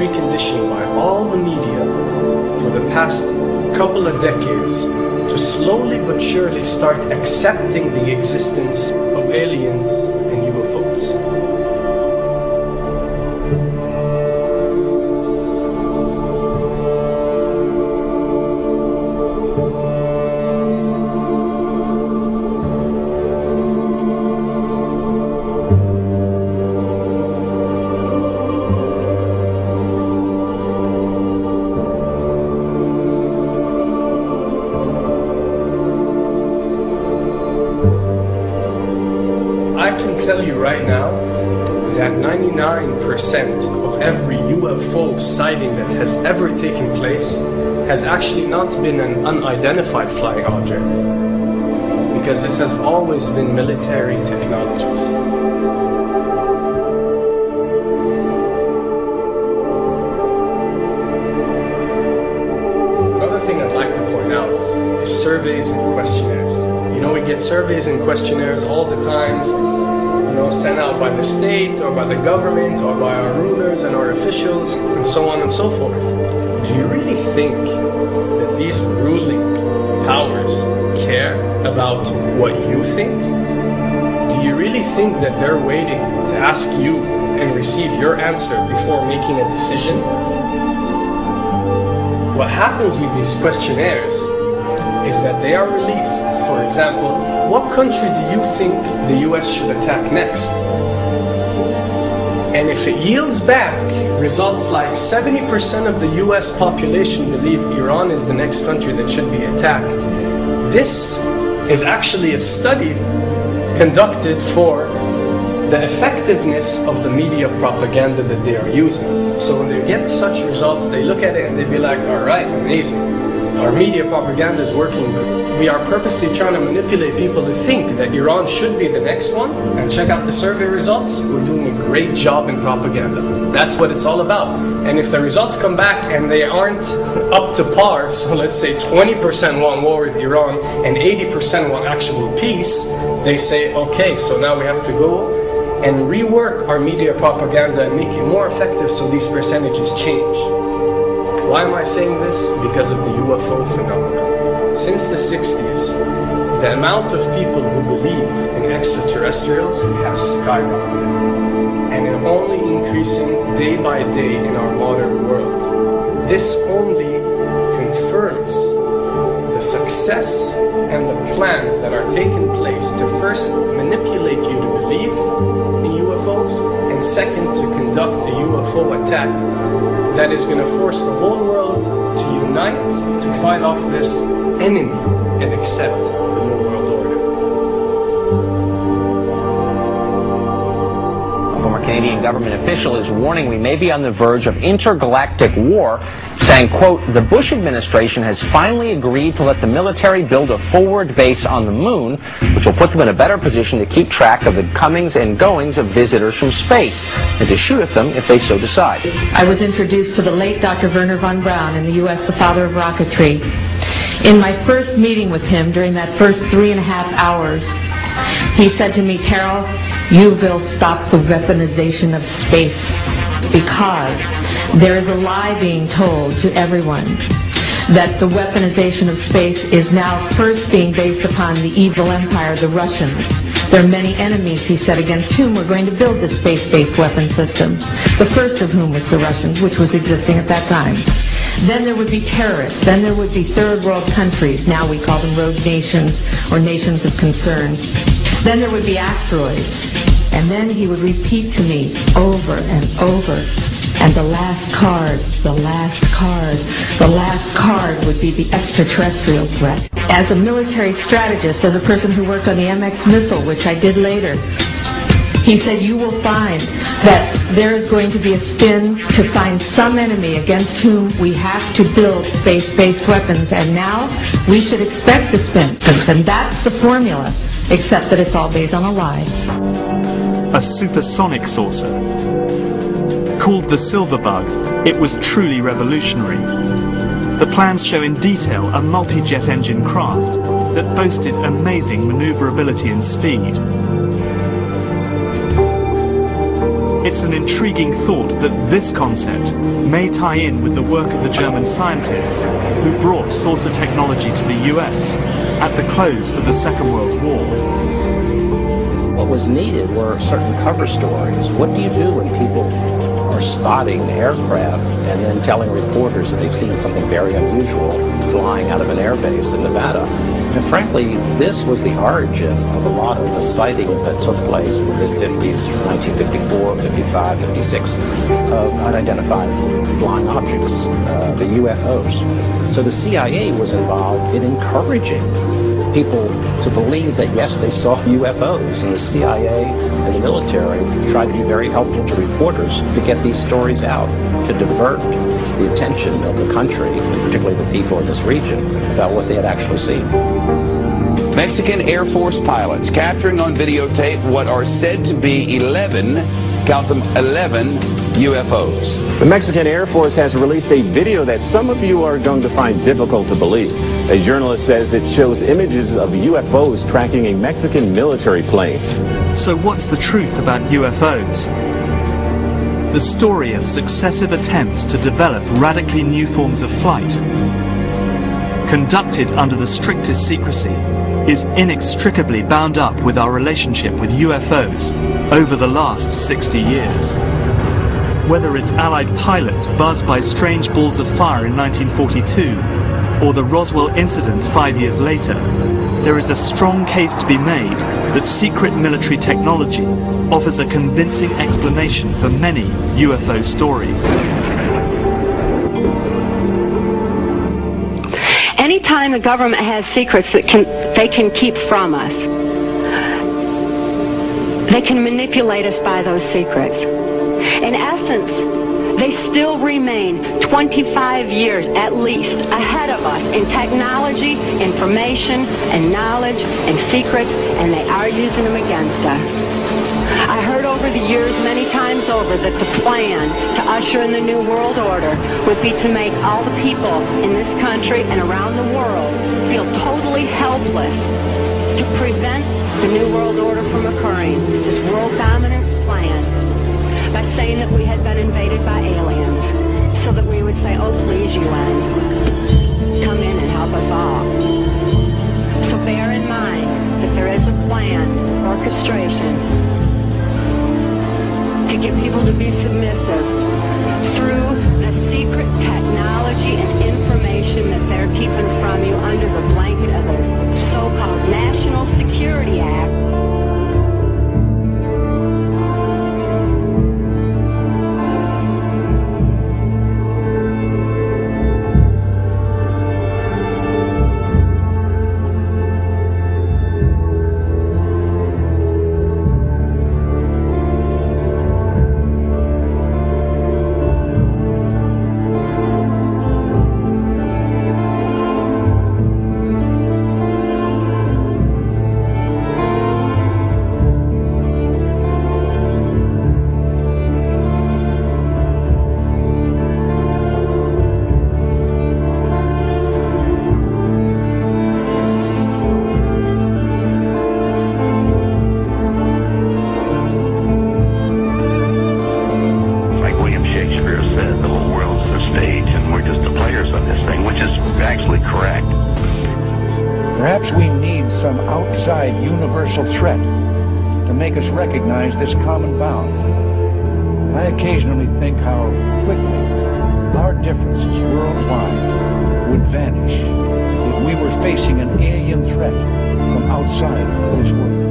preconditioned by all the media for the past couple of decades to slowly but surely start accepting the existence of aliens and UFOs. I can tell you right now that 99% of every UFO sighting that has ever taken place has actually not been an unidentified flying object, because this has always been military technologies. Another thing I'd like to point out is surveys and questionnaires. You know, we get surveys and questionnaires all the time, you know, sent out by the state or by the government or by our rulers and our officials and so on and so forth. Do you really think that these ruling powers care about what you think? Do you really think that they're waiting to ask you and receive your answer before making a decision? What happens with these questionnaires is that they are released. For example, what country do you think the US should attack next? And if it yields back results like 70% of the US population believe Iran is the next country that should be attacked, this is actually a study conducted for the effectiveness of the media propaganda that they are using. So when they get such results, they look at it and they be like, all right, amazing. Our media propaganda is working. We are purposely trying to manipulate people to think that Iran should be the next one, and check out the survey results. We're doing a great job in propaganda. That's what it's all about. And if the results come back and they aren't up to par, so let's say 20% want war with Iran and 80% want actual peace, they say, okay, so now we have to go and rework our media propaganda and make it more effective so these percentages change. Why am I saying this? Because of the UFO phenomenon. Since the 60s, the amount of people who believe in extraterrestrials have skyrocketed, and it's only increasing day by day in our modern world. This only confirms the success and the plans that are taking place to first manipulate you to believe in UFOs, and second, to conduct a UFO attack that is going to force the whole world to unite to fight off this enemy and accept the New World Order. A former Canadian government official is warning we may be on the verge of intergalactic war, saying, quote, the Bush administration has finally agreed to let the military build a forward base on the moon, which will put them in a better position to keep track of the comings and goings of visitors from space, and to shoot at them if they so decide. I was introduced to the late Dr. Wernher von Braun in the U.S., the father of rocketry. In my first meeting with him, during that first 3.5 hours, he said to me, Carol, you will stop the weaponization of space, because there is a lie being told to everyone that the weaponization of space is now first being based upon the evil empire, the Russians. There are many enemies, he said, against whom we're going to build this space-based weapon system. The first of whom was the Russians, which was existing at that time. Then there would be terrorists. Then there would be third world countries. Now we call them rogue nations or nations of concern. Then there would be asteroids. And then he would repeat to me over and over, and the last card, the last card, the last card would be the extraterrestrial threat. As a military strategist, as a person who worked on the MX missile, which I did later, he said, you will find that there is going to be a spin to find some enemy against whom we have to build space-based weapons, and now we should expect the spin. And that's the formula, except that it's all based on a lie. A supersonic saucer. Called the Silver Bug, it was truly revolutionary. The plans show in detail a multi-jet engine craft that boasted amazing maneuverability and speed. It's an intriguing thought that this concept may tie in with the work of the German scientists who brought saucer technology to the US at the close of the Second World War. What was needed were certain cover stories. What do you do when people are spotting aircraft and then telling reporters that they've seen something very unusual flying out of an airbase in Nevada? And frankly, this was the origin of a lot of the sightings that took place in the mid-50s, 1954, 55, 56, of unidentified flying objects, the UFOs. So the CIA was involved in encouraging people to believe that, yes, they saw UFOs, and the CIA and the military tried to be very helpful to reporters to get these stories out, to divert the attention of the country, and particularly the people in this region, about what they had actually seen. Mexican Air Force pilots capturing on videotape what are said to be 11, count them, 11 UFOs. The Mexican Air Force has released a video that some of you are going to find difficult to believe. A journalist says it shows images of UFOs tracking a Mexican military plane. So what's the truth about UFOs? The story of successive attempts to develop radically new forms of flight, conducted under the strictest secrecy, is inextricably bound up with our relationship with UFOs over the last 60 years. Whether it's Allied pilots buzzed by strange balls of fire in 1942, or the Roswell incident 5 years later, there is a strong case to be made that secret military technology offers a convincing explanation for many UFO stories. Anytime the government has secrets that they can keep from us, they can manipulate us by those secrets. In essence, they still remain 25 years at least ahead of us in technology, information, and knowledge, and secrets, and they are using them against us. I heard over the years many times over that the plan to usher in the New World Order would be to make all the people in this country and around the world feel totally helpless to prevent the New World Order from occurring, this world dominance plan, by saying that we had been invaded by aliens, so that we would say, oh please UN, come in and help us all. So bear in mind that there is a plan, orchestration, to get people to be submissive through the secret technology and information that they're keeping from you under the blanket of the so-called National Security Act. Perhaps we need some outside universal threat to make us recognize this common bound. I occasionally think how quickly our differences worldwide would vanish if we were facing an alien threat from outside this world.